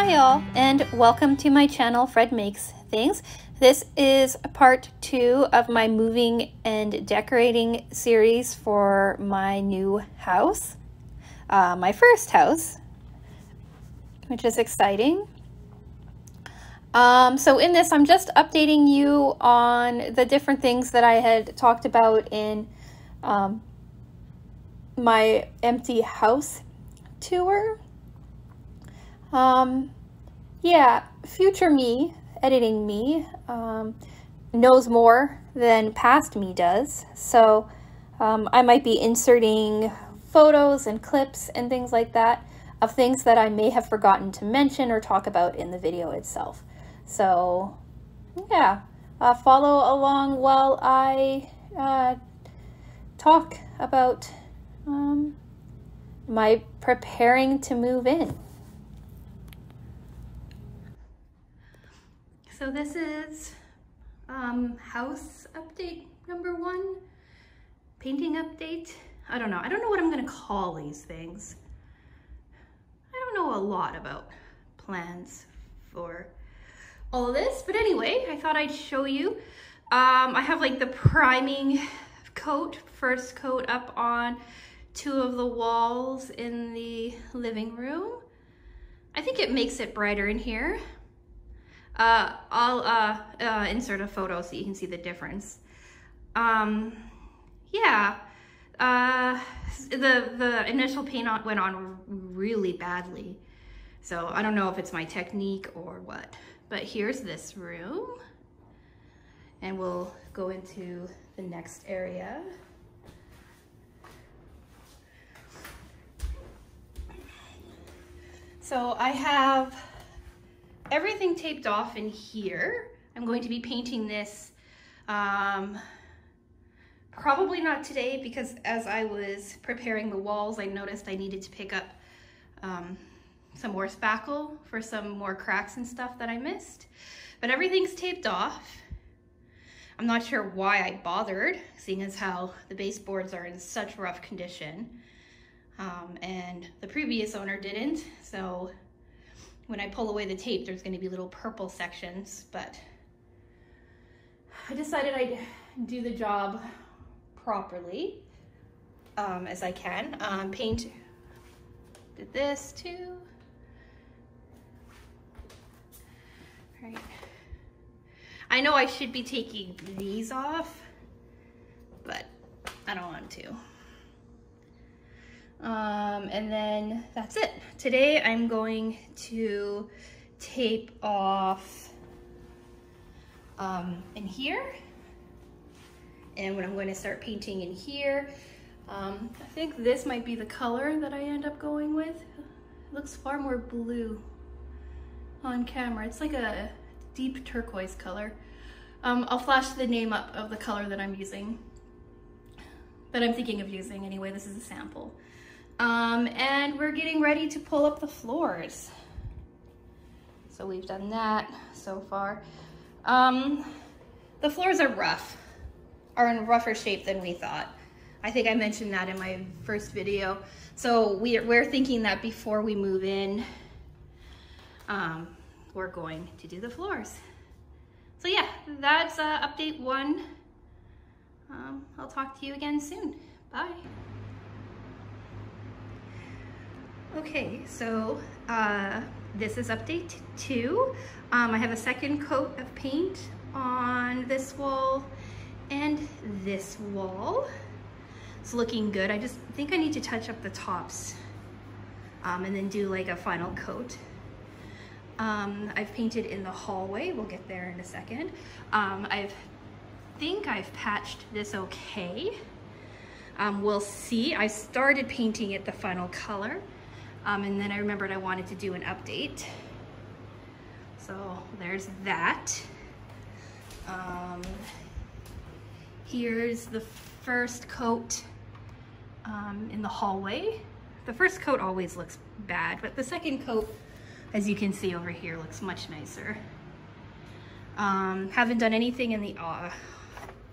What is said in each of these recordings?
Hi y'all, and welcome to my channel, Fred Makes Things. This is part 2 of my moving and decorating series for my new house. My first house, which is exciting. So in this, I'm just updating you on the different things that I had talked about in my empty house tour. Yeah, future me, editing me, knows more than past me does. So I might be inserting photos and clips and things like that of things that I may have forgotten to mention or talk about in the video itself. So yeah, follow along while I talk about my preparing to move in. So this is house update number 1, painting update. I don't know what I'm gonna call these things. I don't know a lot about plans for all of this, but anyway, I thought I'd show you. I have like the priming coat, first coat up on 2 of the walls in the living room. I think it makes it brighter in here. I'll insert a photo so you can see the difference. Yeah, the initial paint went on really badly, so I don't know if it's my technique or what. But here's this room, and we'll go into the next area. So I have everything taped off in here. I'm going to be painting this probably not today, because as I was preparing the walls, I noticed I needed to pick up some more spackle for some more cracks and stuff that I missed. But everything's taped off. I'm not sure why I bothered, seeing as how the baseboards are in such rough condition. And the previous owner didn't, so when I pull away the tape, there's going to be little purple sections, but I decided I'd do the job properly as I can. Paint did this too. Right. I know I should be taking these off, but I don't want to. And then that's it. Today I'm going to tape off in here, and when I'm going to start painting in here, I think this might be the color that I end up going with. It looks far more blue on camera. It's like a deep turquoise color. I'll flash the name up of the color that I'm using, that I'm thinking of using anyway. This is a sample. And we're getting ready to pull up the floors. So we've done that so far. The floors are in rougher shape than we thought. I think I mentioned that in my first video. So we're thinking that before we move in, we're going to do the floors. So yeah, that's update 1. I'll talk to you again soon. Bye. Okay, so this is update 2. I have a second coat of paint on this wall and this wall. It's looking good. I just think I need to touch up the tops and then do like a final coat. I've painted in the hallway. We'll get there in a second. I think I've patched this okay. We'll see. I started painting it the final color. And then I remembered I wanted to do an update. So there's that. Here's the first coat in the hallway. The first coat always looks bad, but the second coat, as you can see over here, looks much nicer. Haven't done anything in the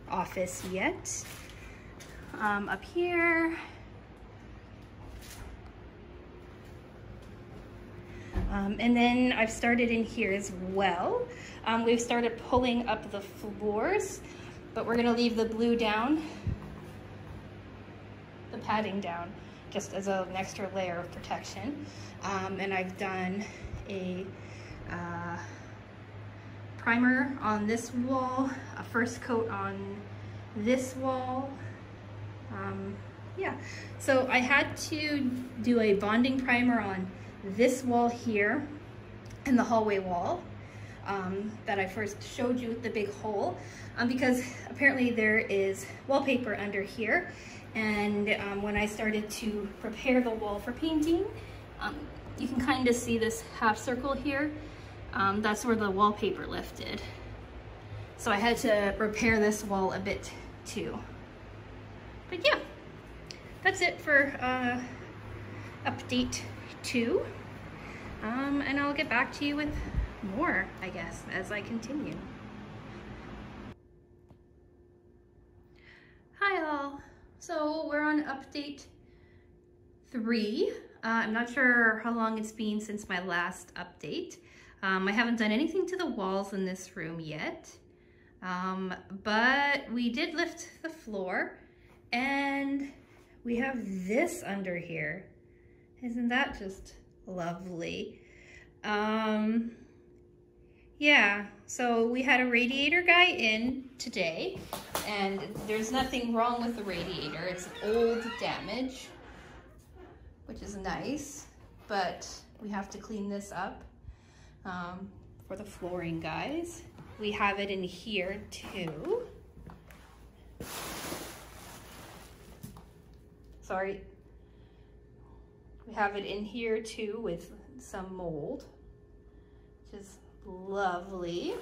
office yet. Up here, And then I've started in here as well. We've started pulling up the floors, but we're gonna leave the blue down, the padding down, just as an extra layer of protection. And I've done a primer on this wall, a first coat on this wall. Yeah, so I had to do a bonding primer on this wall here and the hallway wall that I first showed you with the big hole, because apparently there is wallpaper under here. And when I started to prepare the wall for painting, you can kind of see this half circle here. That's where the wallpaper lifted. So I had to repair this wall a bit too. But yeah, that's it for update 2. And I'll get back to you with more, I guess, as I continue. Hi all. So we're on update 3. I'm not sure how long it's been since my last update. I haven't done anything to the walls in this room yet, but we did lift the floor and we have this under here. Isn't that just lovely? Yeah, so we had a radiator guy in today and there's nothing wrong with the radiator. It's old damage, which is nice, but we have to clean this up for the flooring guys. We have it in here too. Sorry. We have it in here too with some mold, which is lovely.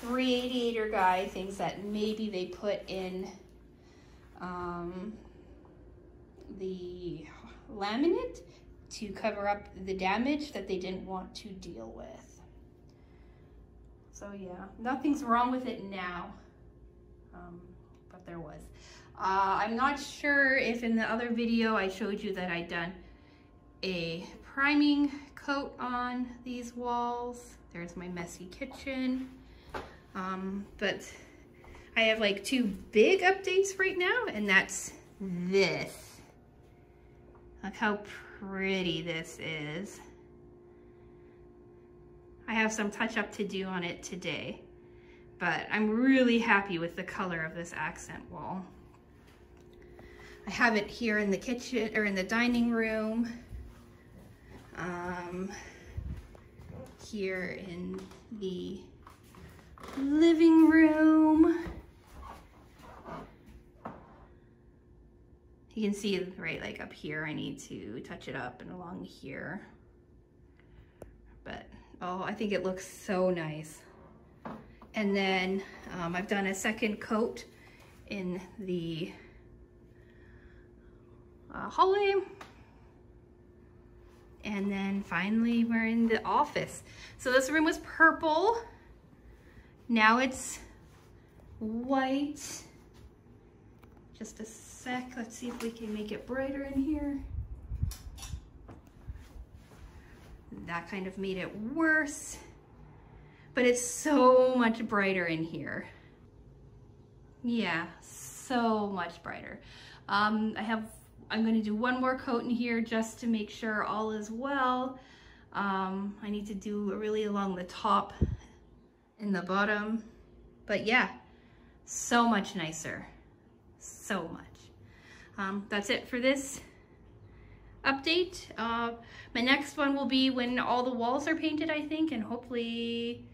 The radiator guy thinks that maybe they put in the laminate to cover up the damage that they didn't want to deal with. So yeah, nothing's wrong with it now, but there was. I'm not sure if in the other video I showed you that I'd done a priming coat on these walls. There's my messy kitchen. But I have like 2 big updates right now, and that's this. Look how pretty this is. I have some touch up to do on it today, but I'm really happy with the color of this accent wall. I have it here in the kitchen, or in the dining room, here in the living room. You can see, right, like up here, I need to touch it up, and along here. But, oh, I think it looks so nice. And then I've done a second coat in the hallway. And then finally we're in the office. So this room was purple. Now it's white. Just a sec, let's see if we can make it brighter in here. That kind of made it worse, but it's so much brighter in here. Yeah, so much brighter. I'm gonna do one more coat in here just to make sure all is well. I need to do really along the top and the bottom, but yeah, so much nicer, so much. That's it for this update. My next one will be when all the walls are painted, I think, and hopefully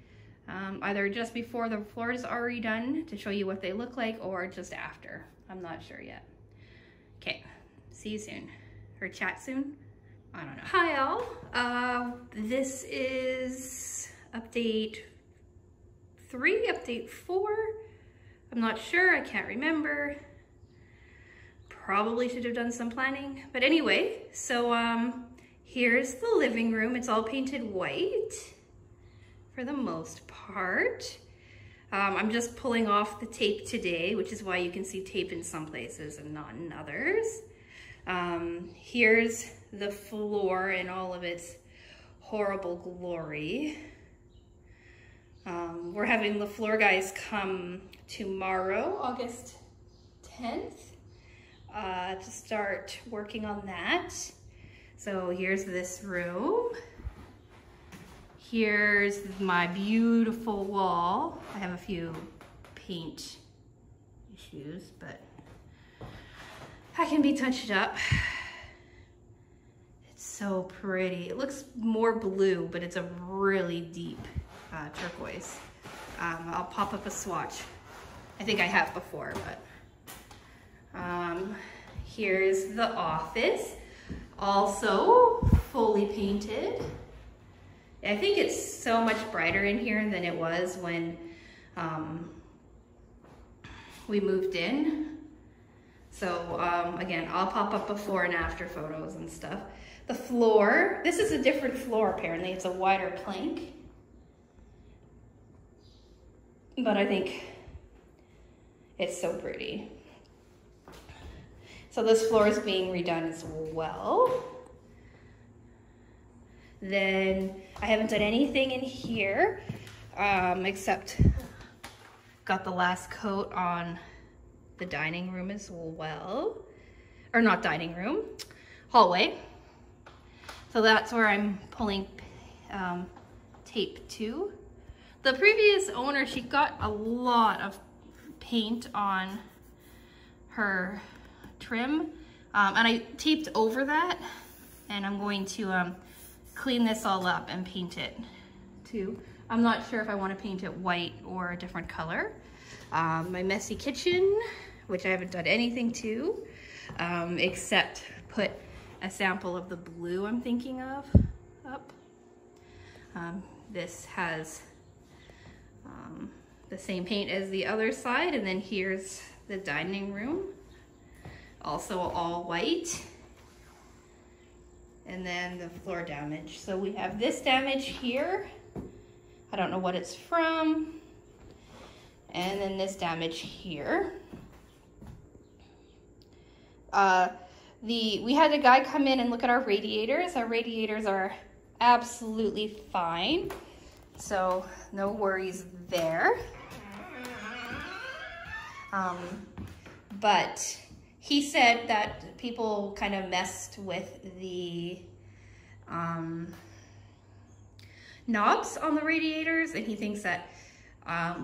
either just before the floor is already done to show you what they look like, or just after. I'm not sure yet. Okay, see you soon, or chat soon. I don't know. Hi all, this is update 3, update 4. I'm not sure, I can't remember. Probably should have done some planning, but anyway, so here's the living room. It's all painted white for the most part. I'm just pulling off the tape today, which is why you can see tape in some places and not in others. Here's the floor in all of its Horrible Glory. We're having the floor guys come tomorrow, August 10th, to start working on that. So here's this room. Here's my beautiful wall. I have a few paint issues, but I can be touched up. It's so pretty. It looks more blue, but it's a really deep turquoise. I'll pop up a swatch. I think I have before, but here's the office. Also fully painted. I think it's so much brighter in here than it was when we moved in. So again, I'll pop up before and after photos and stuff. The floor, this is a different floor apparently. It's a wider plank. But I think it's so pretty. So this floor is being redone as well. Then I haven't done anything in here except got the last coat on the dining room as well. Or not dining room, hallway. So that's where I'm pulling tape to. The previous owner, she got a lot of paint on her trim, and I taped over that, and I'm going to clean this all up and paint it too. I'm not sure if I want to paint it white or a different color. My messy kitchen, which I haven't done anything to, except put a sample of the blue I'm thinking of up. This has the same paint as the other side, and then here's the dining room, also all white. And then the floor damage. So we have this damage here. I don't know what it's from. And then this damage here. We had a guy come in and look at our radiators. Our radiators are absolutely fine. So no worries there. But he said that people kind of messed with the knobs on the radiators, and he thinks that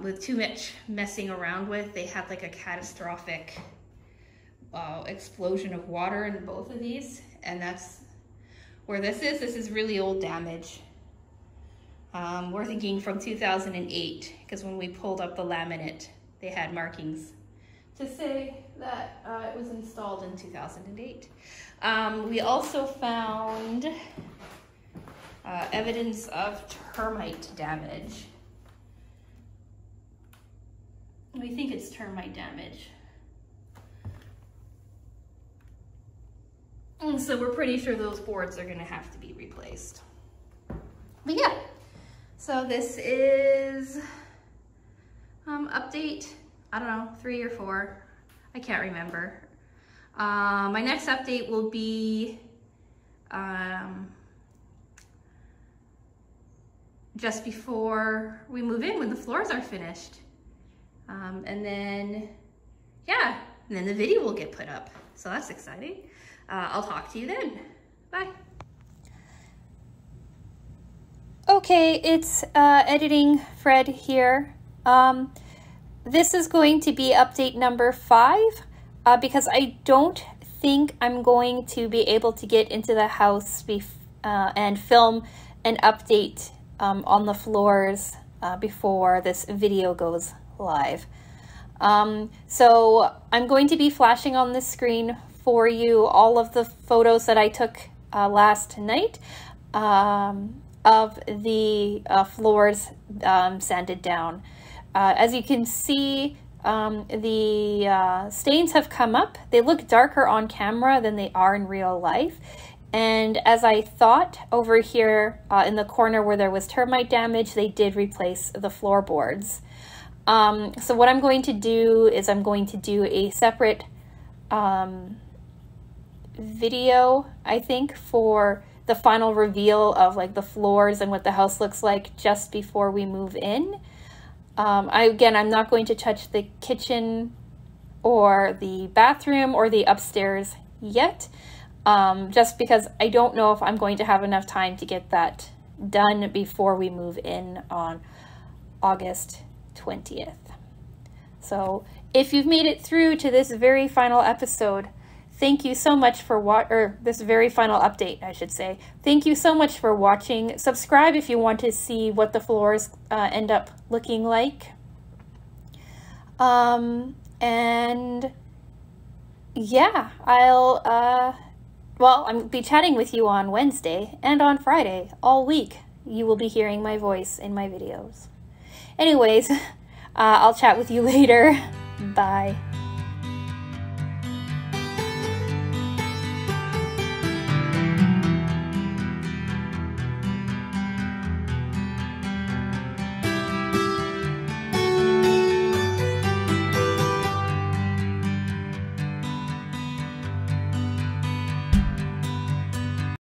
with too much messing around with, they had like a catastrophic explosion of water in both of these, and that's where this is. This is really old damage. We're thinking from 2008, because when we pulled up the laminate, they had markings to say that it was installed in 2008. We also found evidence of termite damage. We think it's termite damage. And so we're pretty sure those boards are gonna have to be replaced. But yeah, so this is update, I don't know, 3 or 4. I can't remember. My next update will be just before we move in, when the floors are finished. And then, yeah, and then the video will get put up. So that's exciting. I'll talk to you then. Bye. Okay, it's editing Fred here. This is going to be update number 5 because I don't think I'm going to be able to get into the house and film an update on the floors before this video goes live. So I'm going to be flashing on the screen for you all of the photos that I took last night of the floors sanded down. As you can see, the stains have come up. They look darker on camera than they are in real life. And as I thought, over here in the corner where there was termite damage, they did replace the floorboards. So what I'm going to do is I'm going to do a separate video, I think, for the final reveal of like the floors and what the house looks like just before we move in. I'm not going to touch the kitchen or the bathroom or the upstairs yet, just because I don't know if I'm going to have enough time to get that done before we move in on August 20th. So if you've made it through to this very final episode, thank you so much for this very final update, I should say. Thank you so much for watching. Subscribe if you want to see what the floors end up looking like. And yeah, I'll be chatting with you on Wednesday and on Friday all week. You will be hearing my voice in my videos. Anyways, I'll chat with you later. Bye.